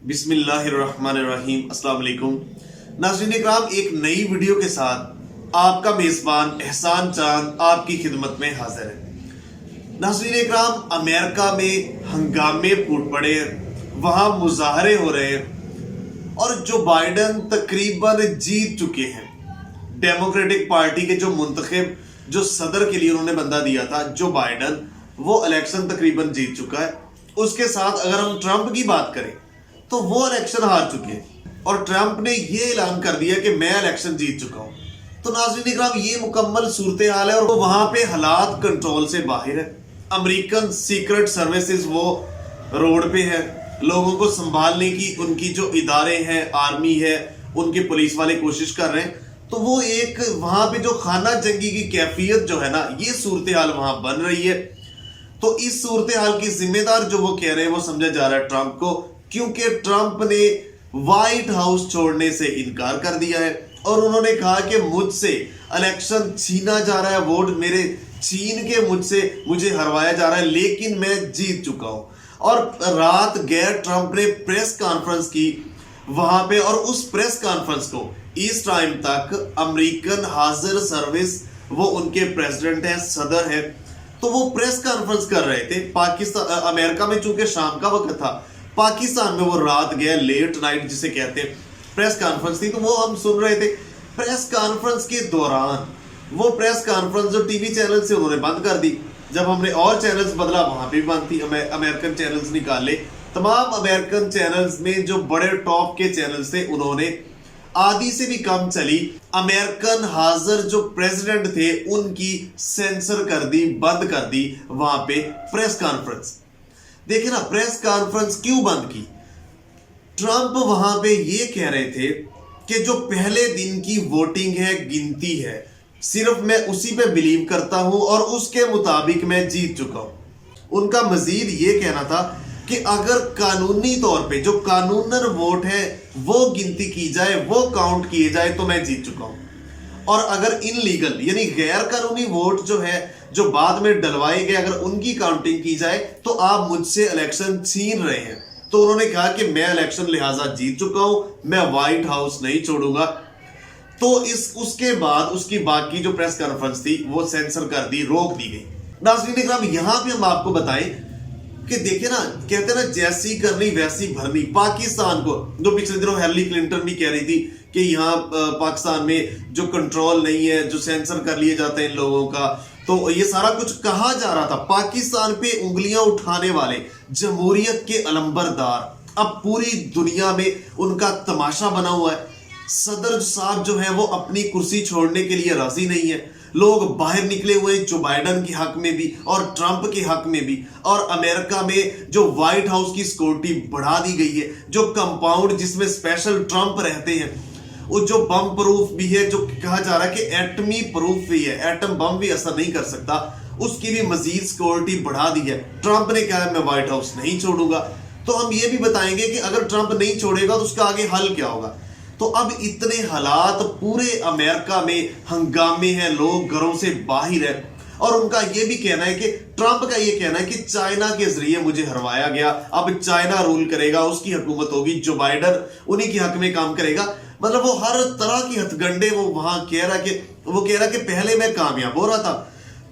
बिस्मिल्लाहिर्रहमानिर्रहीम। अस्सलाम वालेकुम नाज़रीन इकराम, एक नई वीडियो के साथ आपका मेज़बान एहसान चांद आपकी खिदमत में हाजिर है। नाज़रीन इकराम, अमेरिका में हंगामे फूट पड़े, वहाँ मुजाहरे हो रहे हैं और जो बाइडन तकरीबन जीत चुके हैं। डेमोक्रेटिक पार्टी के जो मुंतखब जो सदर के लिए उन्होंने बंदा दिया था जो बाइडन, वो इलेक्शन तकरीबन जीत चुका है। उसके साथ अगर हम ट्रंप की बात करें तो वो इलेक्शन हार चुके हैं और ट्रंप ने ये ऐलान कर दिया कि मैं इलेक्शन जीत चुका हूं। तो नाज़रीन इकराम, ये मुकम्मल सूरत हाल है और वहां पे हालात कंट्रोल से बाहर है। अमेरिकन सीक्रेट सर्विसेज वो रोड पे है, लोगों को संभालने की उनकी जो इदारे हैं, आर्मी है, उनके पुलिस वाले कोशिश कर रहे हैं। तो वो एक वहां पे जो खाना जंगी की कैफियत जो है ना, ये सूरत हाल वहां बन रही है। तो इस सूरत हाल की जिम्मेदार जो वो कह रहे हैं वो समझा जा रहा है ट्रंप को, क्योंकि ट्रंप ने व्हाइट हाउस छोड़ने से इनकार कर दिया है और उन्होंने कहा कि मुझसे इलेक्शन छीना जा रहा है, वोट मेरे छीन के मुझे हरवाया जा रहा है, लेकिन मैं जीत चुका हूं। और रात गए ट्रंप ने प्रेस कॉन्फ्रेंस की वहां पे, और उस प्रेस कॉन्फ्रेंस को इस टाइम तक अमेरिकन हाजिर सर्विस, वो उनके प्रेसिडेंट हैं, सदर है, तो वो प्रेस कॉन्फ्रेंस कर रहे थे। पाकिस्तान अमेरिका में चूंकि शाम का वक्त था, पाकिस्तान में वो रात गए, लेट नाइट जिसे कहते हैं, प्रेस कॉन्फ्रेंस थी, तो वो हम सुन रहे थे। प्रेस कॉन्फ्रेंस के दौरान वो प्रेस कॉन्फ्रेंस जो टीवी चैनल से उन्होंने बंद कर दी। जब हमने और चैनल्स बदला वहां पे भी बंद थी, अमेरिकन चैनल्स निकाले। तमाम अमेरिकन चैनल्स में जो बड़े टॉप के चैनल्स थे उन्होंने आधी से भी कम चली अमेरिकन हाजिर जो प्रेसिडेंट थे उनकी सेंसर कर दी, बंद कर दी वहां पे प्रेस कॉन्फ्रेंस। देखिए ना, प्रेस कॉन्फ्रेंस क्यों बंद की? ट्रंप वहां पे ये कह रहे थे कि जो पहले दिन की वोटिंग है, गिनती है, सिर्फ मैं उसी पे बिलीव करता हूं और उसके मुताबिक मैं जीत चुका हूं। उनका मजीद ये कहना था कि अगर कानूनी तौर पे जो कानूनन वोट है वो गिनती की जाए, वो काउंट किए जाए, तो मैं जीत चुका हूं। और अगर इनलीगल यानी गैर कानूनी वोट जो है, जो बाद में डलवाए गए, अगर उनकी काउंटिंग की जाए तो आप मुझसे इलेक्शन छीन रहे हैं। तो उन्होंने कहा कि मैं इलेक्शन लिहाजा जीत चुका हूं, मैं व्हाइट हाउस नहीं छोड़ूंगा। तो उसके बाद उसकी बाकी जो प्रेस कॉन्फ्रेंस थी वो सेंसर कर दी, रोक दी गई। नाज़रीन इकराम, यहां पे हम आपको बताएं कि देखिए ना, कहते हैं ना, जैसी करनी वैसी भरनी। पाकिस्तान को जो पिछले दिनों हेलरी क्लिंटन भी कह रही थी कि यहाँ पाकिस्तान में जो कंट्रोल नहीं है, जो सेंसर कर लिए जाते हैं इन लोगों का, तो ये सारा कुछ कहा जा रहा था। पाकिस्तान पे उंगलियां उठाने वाले जमहूरियत के अलंबरदार अब पूरी दुनिया में उनका तमाशा बना हुआ है। सदर साहब जो है वो अपनी कुर्सी छोड़ने के लिए राजी नहीं है। लोग बाहर निकले हुए जो बाइडन के हक में भी और ट्रंप के हक में भी। और अमेरिका में जो व्हाइट हाउस की सिक्योरिटी बढ़ा दी गई है, जो कंपाउंड जिसमें स्पेशल ट्रंप रहते हैं, वो जो बम प्रूफ भी है, जो कहा जा रहा है कि एटमी प्रूफ भी है, एटम बम भी असर नहीं कर सकता, उसकी भी मजीद सिक्योरिटी बढ़ा दी है। ट्रंप ने कहा मैं व्हाइट हाउस नहीं छोड़ूंगा। तो हम ये भी बताएंगे कि अगर ट्रंप नहीं छोड़ेगा तो उसका आगे हल क्या होगा। तो अब इतने हालात पूरे अमेरिका में हंगामे हैं, लोग घरों से बाहर है और उनका ये भी कहना है कि ट्रंप का ये कहना है कि चाइना के जरिए मुझे हरवाया गया, अब चाइना रूल करेगा, उसकी हुकूमत होगी, जो बाइडन उन्हीं के हक में काम करेगा। मतलब वो हर तरह की हथगंडे वो वहां कह रहा कि पहले मैं कामयाब हो रहा था।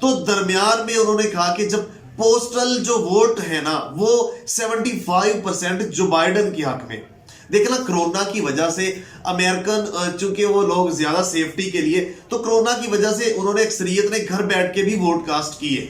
तो दरमियान में उन्होंने कहा कि जब पोस्टल जो वोट है ना, वो 75% जो बाइडन के हक में। देखना, कोरोना की वजह से अमेरिकन, चूंकि वो लोग ज्यादा सेफ्टी के लिए, तो कोरोना की वजह से उन्होंने अक्सरियत ने घर बैठ के भी वोट कास्ट किए।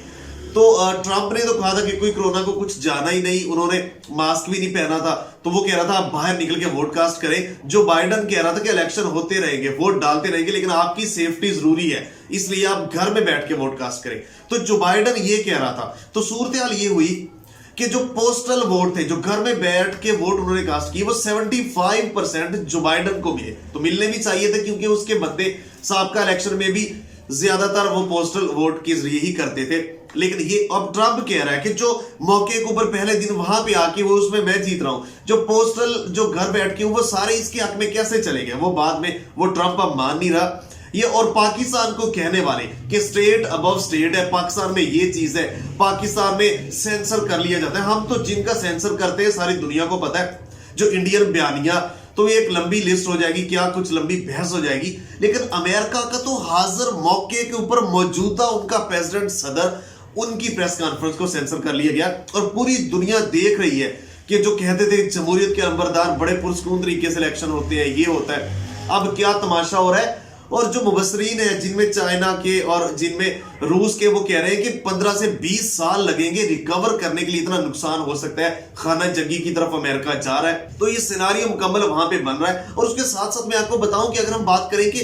तो ट्रंप ने तो कहा था कि कोई कोरोना को कुछ जाना ही नहीं, उन्होंने मास्क भी नहीं पहना था, तो वो कह रहा था आप बाहर निकल के वोट कास्ट करें। जो बाइडन कह रहा था कि इलेक्शन होते रहेंगे, वोट डालते रहेंगे, लेकिन आपकी सेफ्टी जरूरी है, इसलिए आप घर में बैठ के वोट कास्ट करें। तो जो बाइडन ये कह रहा था, तो सूरत हाल ये हुई कि जो पोस्टल वोट थे, जो घर में बैठ के वोट उन्होंने कास्ट किए, वो 75% जो बाइडन को मिले। तो मिलने भी चाहिए थे, क्योंकि उसके बदले साबका इलेक्शन में भी ज्यादातर वो पोस्टल वोट के जरिए ही करते थे। लेकिन ये अब ट्रंप कह रहा है कि जो मौके के ऊपर पहले दिन वहां पे आके वो उसमें मैं जीत रहा हूं, जो पोस्टल जो घर बैठ के वो सारे इसके हक में कैसे चले गए, वो बाद में वो ट्रंप अब मान नहीं रहा। ये और पाकिस्तान को कहने वाले कि स्टेट अबव स्टेट है, पाकिस्तान में ये चीज है, पाकिस्तान में सेंसर कर लिया जाता है। हम तो जिनका सेंसर करते हैं सारी दुनिया को पता है जो इंडियन बयानिया, तो ये एक लंबी लिस्ट हो जाएगी, क्या कुछ लंबी बहस हो जाएगी। लेकिन अमेरिका का तो हाजिर मौके के ऊपर मौजूदा उनका प्रेसिडेंट सदर, उनकी प्रेस कॉन्फ्रेंस को सेंसर कर लिया गया और पूरी दुनिया देख रही है कि जो कहते थे जमहूरियत के नंबरदार बड़े पुरस्कून तरीके से इलेक्शन होते हैं, ये होता है, अब क्या तमाशा हो रहा है। और जो मुबसरीन है, जिनमें चाइना के और जिनमें रूस के, वो कह रहे हैं कि 15 से 20 साल लगेंगे रिकवर करने के लिए, इतना नुकसान हो सकता है। खाना जंगी की तरफ अमेरिका जा रहा है, तो ये सिनारियो मुकम्मल वहां पे बन रहा है। और उसके साथ साथ मैं आपको बताऊं कि अगर हम बात करें कि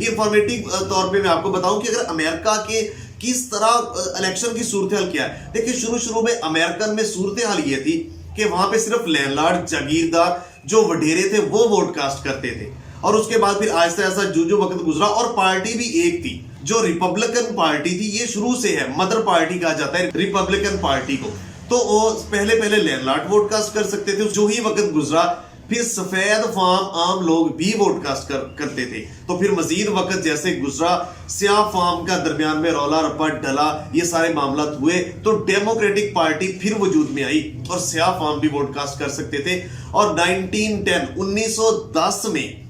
इंफॉर्मेटिव तौर पे मैं आपको बताऊं कि अगर अमेरिका के किस तरह इलेक्शन की सूरत हाल क्या है। देखिए, शुरू में अमेरिकन में सूरत हाल ये थी कि वहां पे सिर्फ लैंडलॉर्ड, जागीरदार, जो वडेरे थे वो वोट कास्ट करते थे। और उसके बाद फिर आहिस्ता आहिस्ता जो वक्त गुजरा, और पार्टी भी एक थी जो रिपब्लिकन पार्टी थी। ये शुरू से है, मदर पार्टी कहा जाता है रिपब्लिकन पार्टी को। तो वो पहले लैंडलॉर्ड वोट कास्ट कर सकते थे। जो ही वक्त गुजरा, फिर सफेद फार्म आम लोग भी वोट कास्ट करते थे। तो फिर मजीद वक्त जैसे गुजरा, स्याह फार्म का दरमियान में रौला रपट डला, ये सारे मामला हुए, तो डेमोक्रेटिक पार्टी फिर वजूद में आई और स्याह फार्म भी वोट कास्ट कर सकते थे। और 1910 में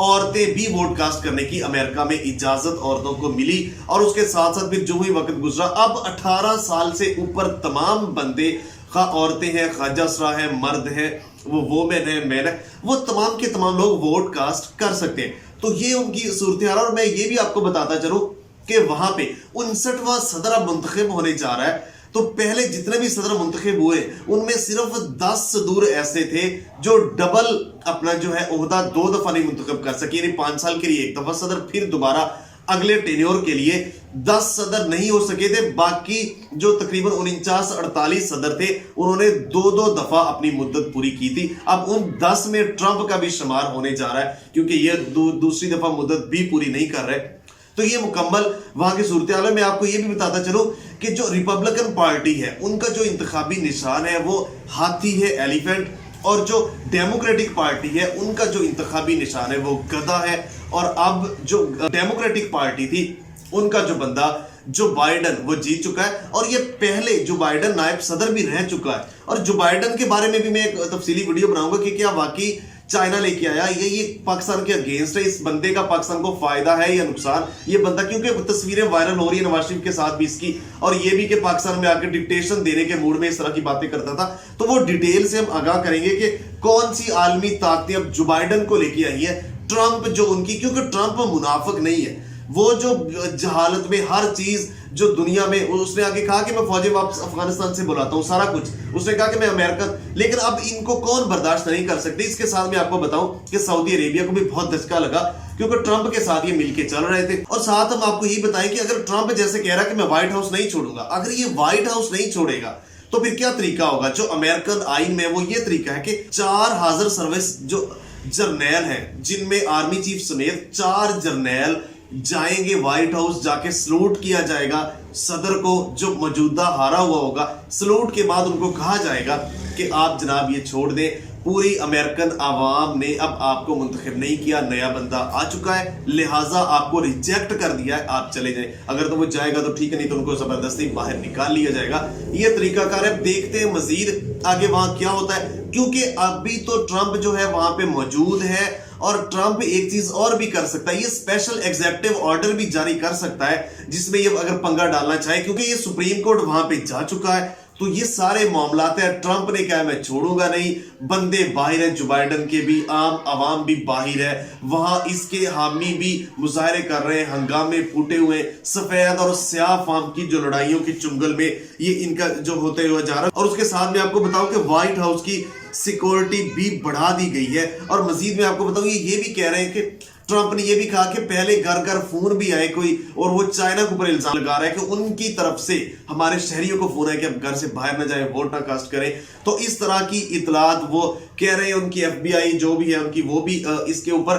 औरतें भी वोट कास्ट करने की अमेरिका में इजाजत औरतों को मिली। और उसके साथ साथ फिर जो ही वक्त गुजरा, अब 18 साल से ऊपर तमाम बंदे, खा औरतें हैं, खाजसरा है, मर्द है, वो वोमेन है, मैन है, वो तमाम के तमाम लोग वोट कास्ट कर सकते हैं। तो ये उनकी सूरत हाल। और मैं ये भी आपको बताता चलूं कि वहां पे 59वां सदर अब मुंतखब होने जा रहा है। तो पहले जितने भी सदर मुंतखब हुए, उनमें सिर्फ 10 सदूर ऐसे थे जो डबल अपना जो है ओहदा 2 दफा नहीं मुंतखब कर सके, यानी 5 साल के लिए एक दफा सदर, फिर दोबारा अगले टेन्योर के लिए 10 सदर नहीं हो सके थे। बाकी जो तकरीबन 49-48 सदर थे, उन्होंने 2-2 दफा अपनी मुद्दत पूरी की थी। अब उन 10 में ट्रंप का भी शुमार होने जा रहा है, क्योंकि ये दूसरी दफा मुद्दत भी पूरी नहीं कर रहे। तो ये मुकम्मल वहां की सूरत हाल है। मैं आपको ये भी बताता चलूं कि जो रिपब्लिकन पार्टी है, उनका जो इंतखाबी निशान है वो हाथी है, एलिफेंट। और जो डेमोक्रेटिक पार्टी है, उनका जो इंतखाबी निशान है वो गधा है। और अब जो डेमोक्रेटिक पार्टी थी, उनका जो बंदा जो बाइडन, वो जीत चुका है। और ये पहले जो बाइडन नायब सदर भी रह चुका है। और जो बाइडन के बारे में भी मैं एक तफसीली वीडियो बनाऊंगा कि क्या वाकई चाइना लेके आया, ये पाकिस्तान के अगेंस्ट है, इस बंदे का पाकिस्तान को फायदा है या नुकसान। ये बंदा, क्योंकि तस्वीरें वायरल हो रही है नवाज शरीफ के साथ भी इसकी, और ये भी कि पाकिस्तान में आकर डिक्टेशन देने के मूड में इस तरह की बातें करता था। तो वो डिटेल से हम आगाह करेंगे कि कौन सी आलमी ताकतें अब जो बाइडन को लेके आई है। ट्रंप जो उनकी, क्योंकि ट्रंप मुनाफिक नहीं है, वो जो जहालत में हर चीज जो दुनिया में, उसने आगे कहा कि मैं फौजें वापस अफगानिस्तान से बुलाता हूं, सारा कुछ उसने कहा कि मैं अमेरिका। लेकिन अब इनको कौन बर्दाश्त नहीं कर सकते। इसके साथ मैं आपको बताऊं कि सऊदी अरेबिया को भी बहुत धचका लगा, क्योंकि ट्रंप के साथ ये मिलके चल रहे थे। और साथ हम आपको ये बताएं कि अगर ट्रंप जैसे कह रहा है कि मैं व्हाइट हाउस नहीं छोड़ूंगा, अगर ये व्हाइट हाउस नहीं छोड़ेगा तो फिर क्या तरीका होगा। जो अमेरिकन आइन में वो ये तरीका है कि 4 हाजिर सर्विस जो जर्नैल हैं, जिनमें आर्मी चीफ समेत 4 जर्नैल जाएंगे व्हाइट हाउस, जाके सलूट किया जाएगा सदर को, जो मौजूदा हारा हुआ होगा। सलूट के बाद उनको कहा जाएगा कि आप जनाब ये छोड़ दें। पूरी अमेरिकन आवाम ने अब आपको मुंतखब नहीं किया, नया बंदा आ चुका है, लिहाजा आपको रिजेक्ट कर दिया है, आप चले जाएं। अगर तो वो जाएगा तो ठीक है, नहीं तो उनको जबरदस्ती बाहर निकाल लिया जाएगा। ये तरीकाकार है। देखते हैं मजीद आगे वहां क्या होता है, क्योंकि अभी तो ट्रंप जो है वहां पे मौजूद है। और ट्रंप एक चीज और भी कर सकता है, ये स्पेशल एग्जीक्यूटिव ऑर्डर भी जारी कर सकता है, जिसमें ये अगर पंगा डालना चाहे, क्योंकि ये सुप्रीम कोर्ट वहां पे जा चुका है। तो ये सारे मामलात है। ट्रंप ने कहा मैं छोड़ूंगा नहीं, बंदे बाहर हैं, जो बाइडन के भी, आम आवाम भी बाहर है, वहां इसके हामी भी मुजाहरे कर रहे हैं, हंगामे फूटे हुए, सफेद और स्याह फार्म की जो लड़ाइयों की चुंगल में ये इनका जो होते हुए जा रहा है। और उसके साथ में आपको बताऊं कि व्हाइट हाउस की सिक्योरिटी भी बढ़ा दी गई है। और मजीद में आपको बताऊं ये भी कह रहे हैं कि ट्रंप ने ये भी कहा कि पहले घर घर फोन भी आए कोई, और वो चाइना के ऊपर इल्जाम लगा रहा है कि उनकी तरफ से हमारे शहरियों को फोन है कि अब घर से बाहर ना जाए, वोट ना कास्ट करें। तो इस तरह की इतलात वो कह रहे हैं। उनकी FBI जो भी है उनकी, वो भी इसके ऊपर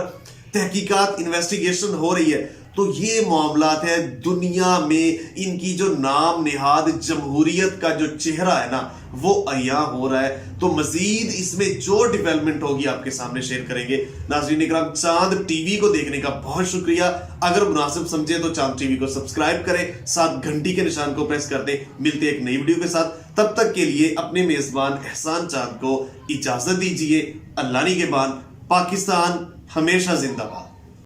तहकीकात, इन्वेस्टिगेशन हो रही है। تو یہ معاملات ہے دنیا میں ان کی جو نام نہاد جمہوریت کا جو چہرہ ہے نا وہ عیاں ہو رہا ہے. تو مزید اس میں جو ڈیولپمنٹ ہوگی آپ کے سامنے شیئر کریں گے. ناظرین اکرام چاند ٹی وی کو دیکھنے کا بہت شکریہ. اگر مناسب سمجھے تو چاند ٹی وی کو سبسکرائب کریں, ساتھ گھنٹی کے نشان کو پریس کر دیں. ملتے ایک نئی ویڈیو کے ساتھ, تب تک کے لیے اپنے میزبان احسان چاند کو اجازت دیجیے. اللہ نگہبان. پاکستان ہمیشہ زندہ باد.